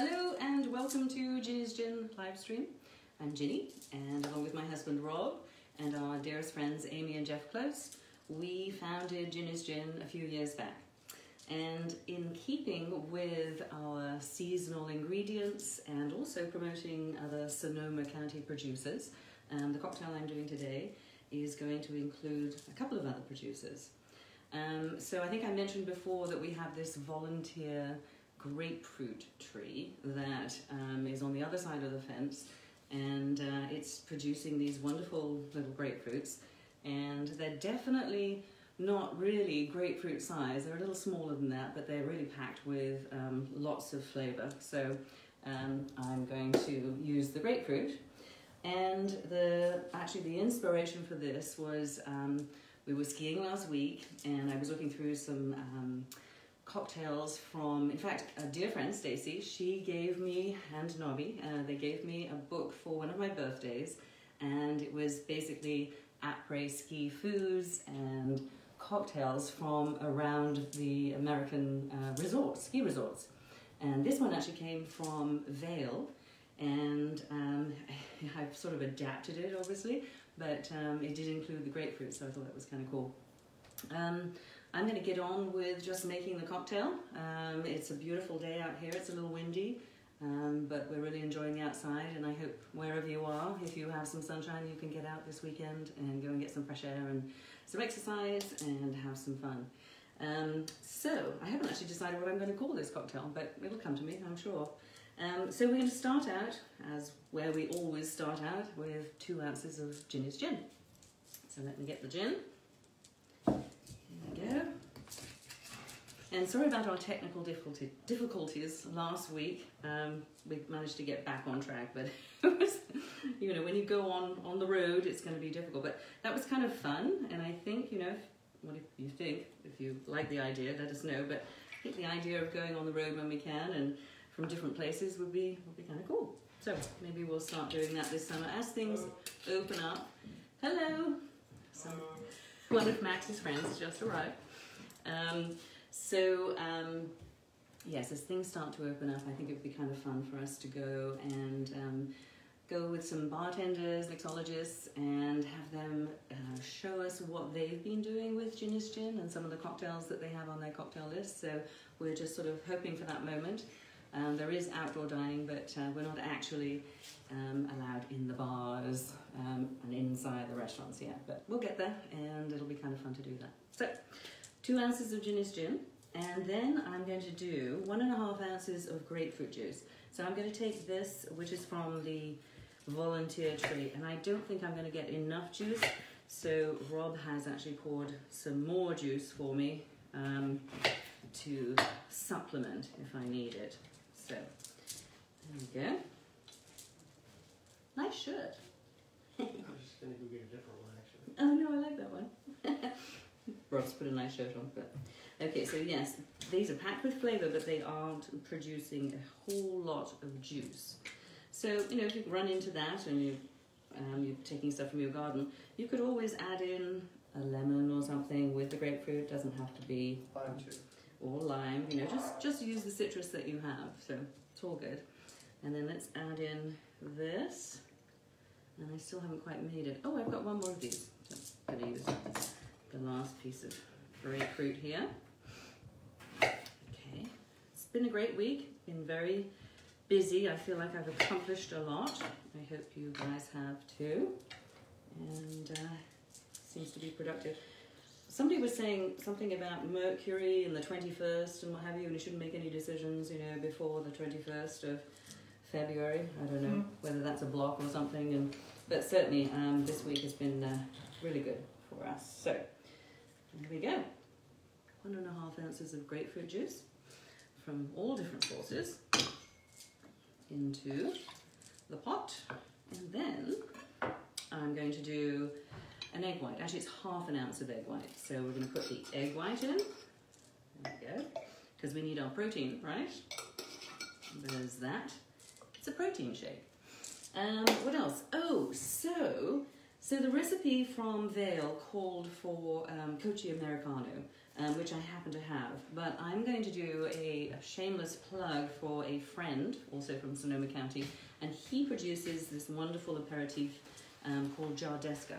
Hello and welcome to Ginny's Gin Livestream. I'm Ginny, and along with my husband Rob and our dearest friends Amy and Jeff Close, we founded Ginny's Gin a few years back. And in keeping with our seasonal ingredients and also promoting other Sonoma County producers, the cocktail I'm doing today is going to include a couple of other producers. So I think I mentioned before that we have this volunteer grapefruit tree that is on the other side of the fence, and it's producing these wonderful little grapefruits, and they're definitely not really grapefruit size. They're a little smaller than that, but they're really packed with lots of flavor. So I'm going to use the grapefruit, and actually the inspiration for this was we were skiing last week, and I was looking through some cocktails from, in fact, a dear friend, Stacey. She gave me, and Nobby, they gave me a book for one of my birthdays, and it was basically après ski foods and cocktails from around the American ski resorts. And this one actually came from Vail, and I've sort of adapted it, obviously, but it did include the grapefruit, so I thought that was kind of cool. I'm going to get on with just making the cocktail. It's a beautiful day out here. It's a little windy, but we're really enjoying the outside, and I hope wherever you are, if you have some sunshine, you can get out this weekend and go and get some fresh air and some exercise and have some fun. So I haven't actually decided what I'm going to call this cocktail, but it'll come to me, I'm sure. So we're going to start out, as where we always start out, with 2 ounces of Ginny's gin. So let me get the gin. There we go. And sorry about our technical difficulties last week. We managed to get back on track, but it was, you know, when you go on the road, it's going to be difficult. But that was kind of fun, and I think, you know, what if you think, if you like the idea, let us know. But I think the idea of going on the road when we can and from different places would be kind of cool. So maybe we'll start doing that this summer as things open up. Hello. One of Max's friends just arrived. Yes, as things start to open up, I think it would be kind of fun for us to go and go with some bartenders, mixologists, and have them show us what they've been doing with Ginny's Gin and some of the cocktails that they have on their cocktail list. So we're just sort of hoping for that moment. There is outdoor dining, but we're not actually allowed in the bars and inside the restaurants yet, but we'll get there, and it'll be kind of fun to do that. So 2 ounces of Ginny's gin, and then I'm going to do 1.5 ounces of grapefruit juice. So I'm going to take this, which is from the volunteer tree, and I don't think I'm going to get enough juice, so Rob has actually poured some more juice for me to supplement if I need it. So there we go. Nice shirt. I was just going to go get a different one, actually. Oh no, I like that one. Rob's put a nice shirt on. But okay, so yes, these are packed with flavour, but they aren't producing a whole lot of juice. So, you know, if you run into that and you're taking stuff from your garden, you could always add in a lemon or something with the grapefruit. It doesn't have to be Lime too. Or lime, you know, just use the citrus that you have, so it's all good. And then let's add in this, and I still haven't quite made it. Oh, I've got one more of these, so I'm going to use the last piece of grapefruit here. Okay, it's been a great week, been very busy. I feel like I've accomplished a lot. I hope you guys have too, and seems to be productive. Somebody was saying something about Mercury and the 21st and what have you, and you shouldn't make any decisions, you know, before the 21st of February. I don't know whether that's a block or something, but certainly this week has been really good for us. So there we go. 1.5 ounces of grapefruit juice from all different sources into the pot, and then I'm going to do an egg white. Actually, it's 1/2 ounce of egg white. So we're going to put the egg white in. There we go. Because we need our protein, right? There's that. It's a protein shake. What else? Oh, so the recipe from Vail called for Cochi Americano. which I happen to have. But I'm going to do a shameless plug for a friend, also from Sonoma County, and he produces this wonderful aperitif called Jardesca.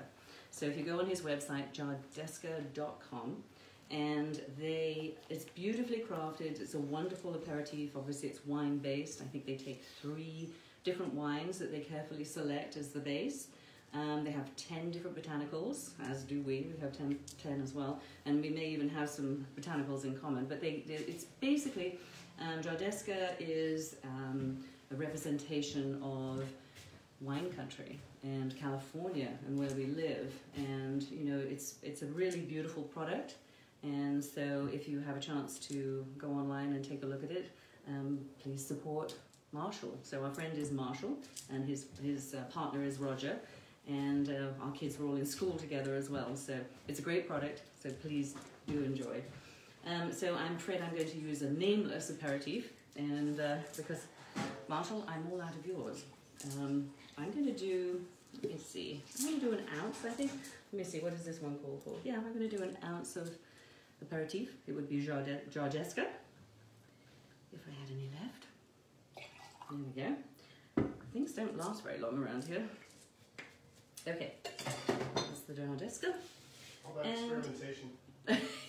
So if you go on his website, jardesca.com, and it's beautifully crafted. It's a wonderful aperitif. Obviously, it's wine-based. I think they take 3 different wines that they carefully select as the base. They have 10 different botanicals, as do we. We have 10 as well, and we may even have some botanicals in common. But it's basically, Jardesca is a representation of wine country and California and where we live. And you know, it's a really beautiful product. And so if you have a chance to go online and take a look at it, please support Marshall. So our friend is Marshall, and his partner is Roger, and our kids were all in school together as well. So it's a great product, so please do enjoy. So I'm afraid I'm going to use a nameless aperitif, and because Marshall, I'm all out of yours. I'm going to do, let me see, I'm going to do an ounce, I think. Let me see, what is this one called for? Yeah, I'm going to do an ounce of aperitif. It would be Jardesca, if I had any left. There we go. Things don't last very long around here. Okay, that's the Jardesca. All that experimentation.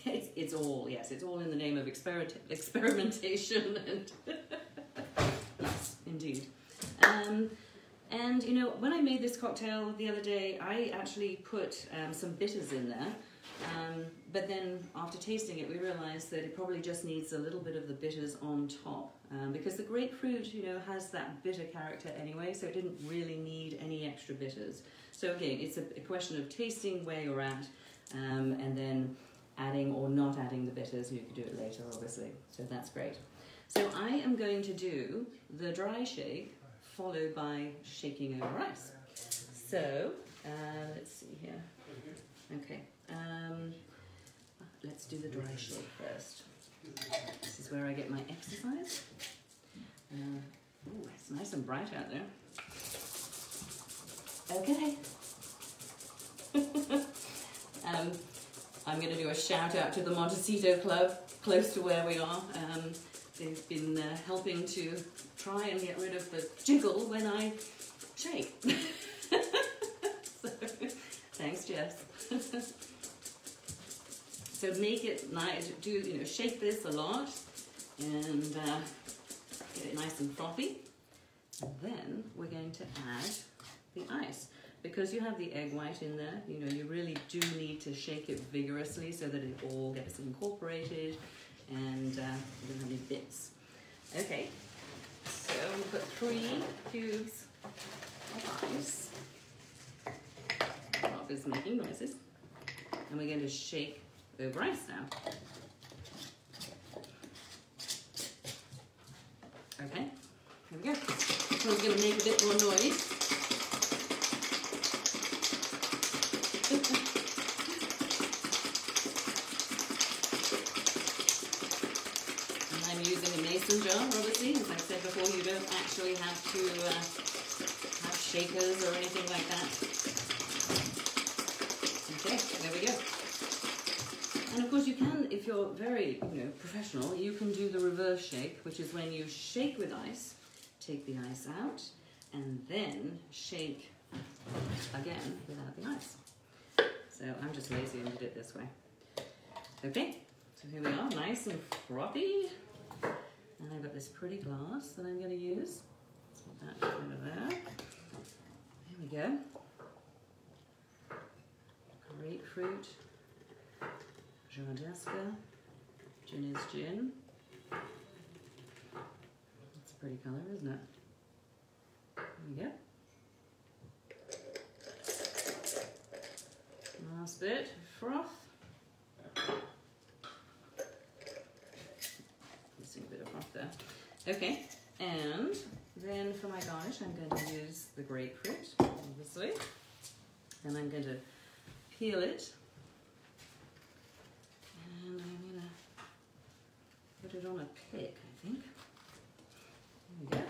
It's all, yes, it's all in the name of experimentation, and yes, indeed. And you know, when I made this cocktail the other day, I actually put some bitters in there. But then after tasting it, we realized that it probably just needs a little bit of the bitters on top, because the grapefruit, you know, has that bitter character anyway, so it didn't really need any extra bitters. So again, it's a question of tasting where you're at, and then adding or not adding the bitters. You could do it later, obviously, so that's great. So I am going to do the dry shake, followed by shaking over ice. So, let's see here. Okay. Let's do the dry shake first. This is where I get my exercise. Ooh, it's nice and bright out there. Okay. I'm going to do a shout out to the Montecito Club, close to where we are. They've been helping to try and get rid of the jiggle when I shake. So, thanks, Jess. So make it nice, shake this a lot, and get it nice and frothy. And then we're going to add the ice. Because you have the egg white in there, you know, you really do need to shake it vigorously so that it all gets incorporated and you don't have any bits. Okay, so we've got 3 cubes of ice. Rob is making noises. And we're going to shake over ice now. Okay, here we go. This one's going to make a bit more noise. And I'm using a mason jar, obviously. As I said before, you don't actually have to have shakers or anything like that. Okay, there we go. And of course you can, if you're very, professional, you can do the reverse shake, which is when you shake with ice, take the ice out, and then shake again without the ice. So I'm just lazy and did it this way. Okay, so here we are, nice and frothy. And I've got this pretty glass that I'm going to use. Let's put that over there. There we go. Grapefruit, Jardesca, Ginny's Gin. That's a pretty colour, isn't it? There we go. Last bit, froth. Missing a bit of froth there. Okay, and then for my garnish, I'm going to use the grapefruit, obviously. And I'm going to peel it. And I'm going to put it on a pick, I think. There we go.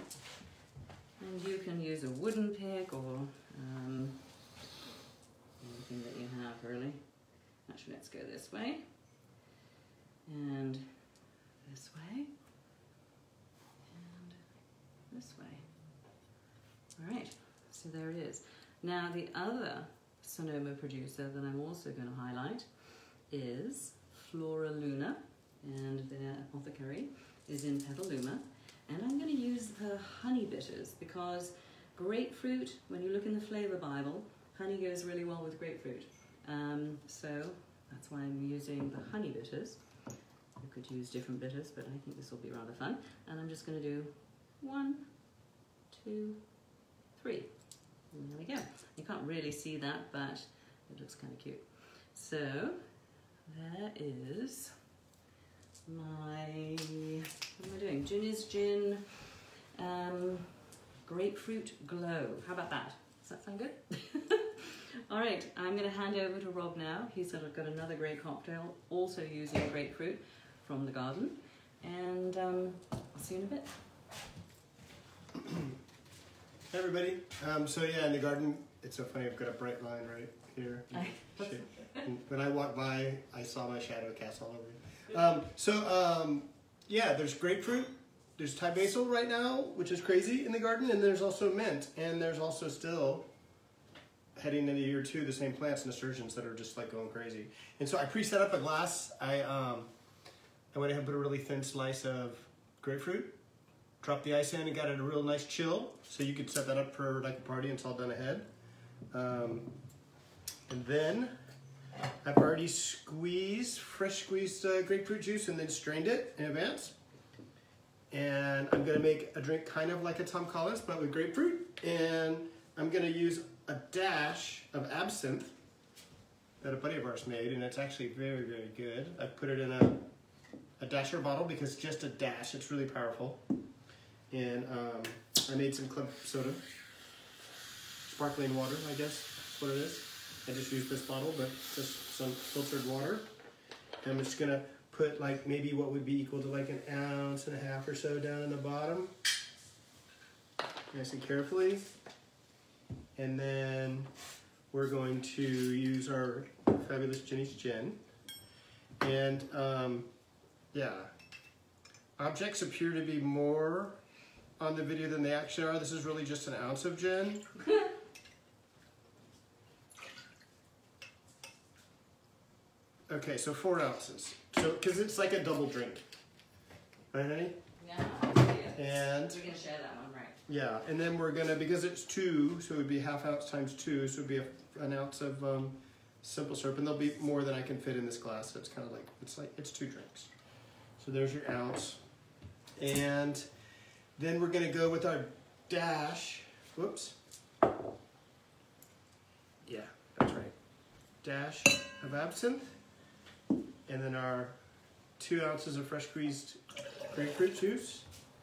And you can use a wooden pick or anything that you have, really. Actually, let's go this way. and this way, and this way. All right, so there it is. Now the other Sonoma producer that I'm also going to highlight is Flora Luna, and their apothecary is in Petaluma. And I'm going to use the honey bitters because grapefruit, when you look in the flavor Bible, honey goes really well with grapefruit. So that's why I'm using the honey bitters. You could use different bitters, but I think this will be rather fun. And I'm just going to do 1, 2, 3. And there we go. You can't really see that, but it looks kind of cute. So there is my, what am I doing? Ginny's Gin Grapefruit Glow. How about that? Does that sound good? All right, I'm going to hand over to Rob now. He's got another great cocktail, also using grapefruit from the garden. And I'll see you in a bit. Hey everybody. So yeah, in the garden, it's so funny, I've got a bright line right here. And when I walked by, I saw my shadow cast all over me. Yeah, there's grapefruit, there's Thai basil right now, which is crazy in the garden, and there's also mint, and there's also still, heading into year 2, the same plants, nasturtiums that are just like going crazy. And so I pre-set up a glass. I went ahead and put a really thin slice of grapefruit, dropped the ice in and got it a real nice chill, so you could set that up for like a party and it's all done ahead. And then I've already fresh squeezed grapefruit juice and then strained it in advance. And I'm gonna make a drink kind of like a Tom Collins, but with grapefruit. And I'm gonna use a dash of absinthe that a buddy of ours made, and it's actually very, very good. I put it in a dasher bottle because just a dash, it's really powerful. And I made some club soda, sparkling water, I guess that's what it is. I just used this bottle, but just some filtered water. And I'm just gonna put like maybe what would be equal to like 1.5 ounces or so down in the bottom, nice and carefully. And then we're going to use our fabulous Ginny's Gin. And yeah, objects appear to be more on the video than they actually are. This is really just 1 ounce of gin. Okay, so 4 ounces. So, because it's like a double drink. Right, honey? Yeah. And we're going to share that one, right? yeah, and then we're gonna, because it's 2, so it would be 1/2 ounce times 2, so it would be 1 ounce of simple syrup, and there'll be more than I can fit in this glass, so it's kind of like, it's 2 drinks. So there's your ounce. And then we're gonna go with our dash, whoops. Yeah, that's right. Dash of absinthe. And then our 2 ounces of fresh squeezed grapefruit juice.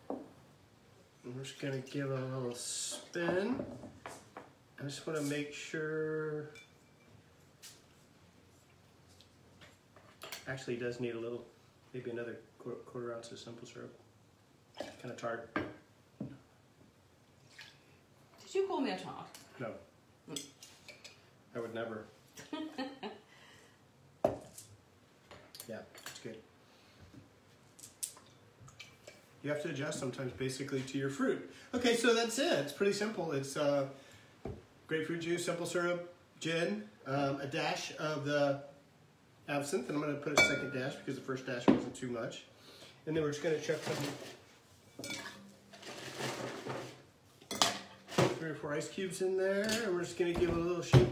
And we're just gonna give it a little spin. I just wanna make sure, actually it does need a little, maybe another quarter ounce of simple syrup. Kind of tart. Did you call me a tart? No. I would never. Yeah, it's good. You have to adjust sometimes basically to your fruit. Okay, so that's it. It's pretty simple. It's grapefruit juice, simple syrup, gin, a dash of the absinthe, and I'm going to put a second dash because the first dash wasn't too much. And then we're just going to chuck some 3 or 4 ice cubes in there, and we're just going to give it a little shake.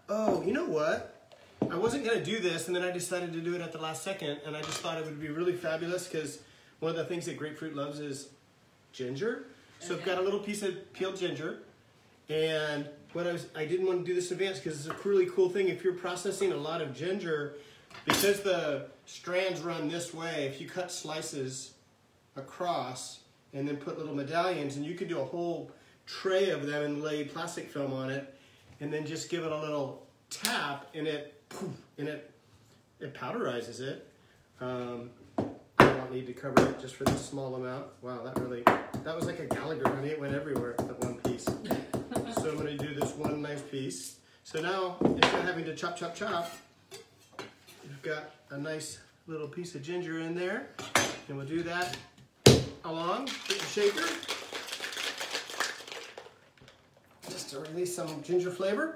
Oh, you know what? I wasn't going to do this, and then I decided to do it at the last second, and I just thought it would be really fabulous because one of the things that grapefruit loves is ginger. So I've got a little piece of peeled ginger, and I didn't want to do this in advance because it's a really cool thing. If you're processing a lot of ginger, because the strands run this way, if you cut slices across and then put little medallions, and you could do a whole tray of them and lay plastic film on it, and then just give it a little tap, and it powderizes it. I don't need to cover it just for this small amount. Wow, that was like a Gallagher, honey. It went everywhere, that one piece. piece. So now, instead of having to chop, chop, chop, we've got a nice little piece of ginger in there. And we'll do that along with the shaker. Just to release some ginger flavor.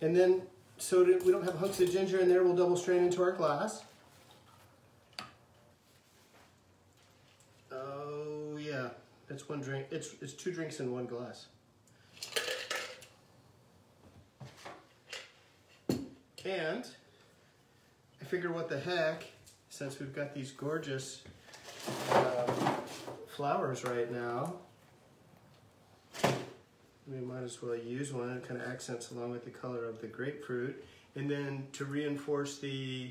And then, so that we don't have hunks of ginger in there, we'll double strain into our glass. Oh yeah, that's one drink. It's 2 drinks in 1 glass. And I figure what the heck, since we've got these gorgeous flowers right now, we might as well use one. It kind of accents along with the color of the grapefruit. And then to reinforce the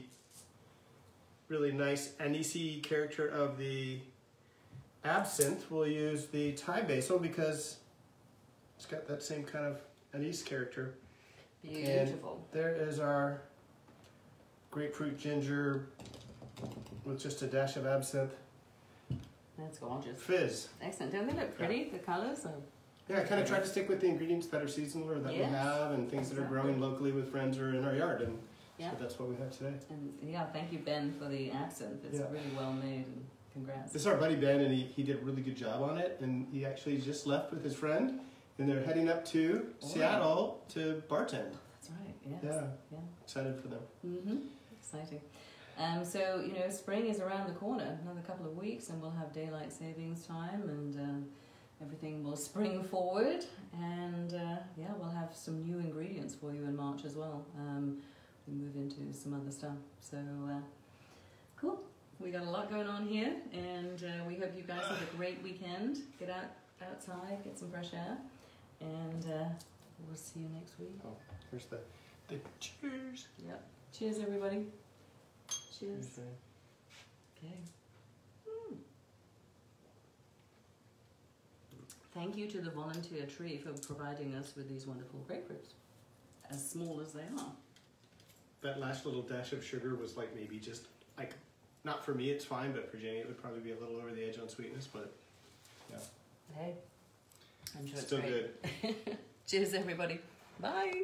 really nice anisey character of the absinthe, we'll use the Thai basil because it's got that same kind of anise character. Beautiful. And there is our grapefruit ginger with just a dash of absinthe. That's gorgeous. Fizz. Excellent. Don't they look pretty? Yeah. The colours are... Yeah, I kind of tried to stick with the ingredients that are seasonal or that we have and things that are growing locally with friends or in our yard. And so that's what we have today. And yeah, thank you, Ben, for the absinthe. It's really well made, and congrats. This is our buddy Ben, and he did a really good job on it. And he actually just left with his friend, and they're heading up to Seattle to bartend. That's right, yes. Yeah. Excited for them. Mm-hmm. Exciting. So, you know, spring is around the corner, another couple of weeks, and we'll have daylight savings time, and everything will spring forward, and we'll have some new ingredients for you in March as well. We move into some other stuff. So, cool. We got a lot going on here, and we hope you guys have a great weekend. Get outside, get some fresh air, and we'll see you next week. Oh, here's the cheers. Yep. Cheers, everybody. Cheers. Okay. Thank you to the volunteer tree for providing us with these wonderful grapefruits, as small as they are. That last little dash of sugar was like maybe just like, not for me it's fine, but for Jenny it would probably be a little over the edge on sweetness, but yeah. Hey, I'm sure Still it's great. Good. Cheers, everybody. Bye.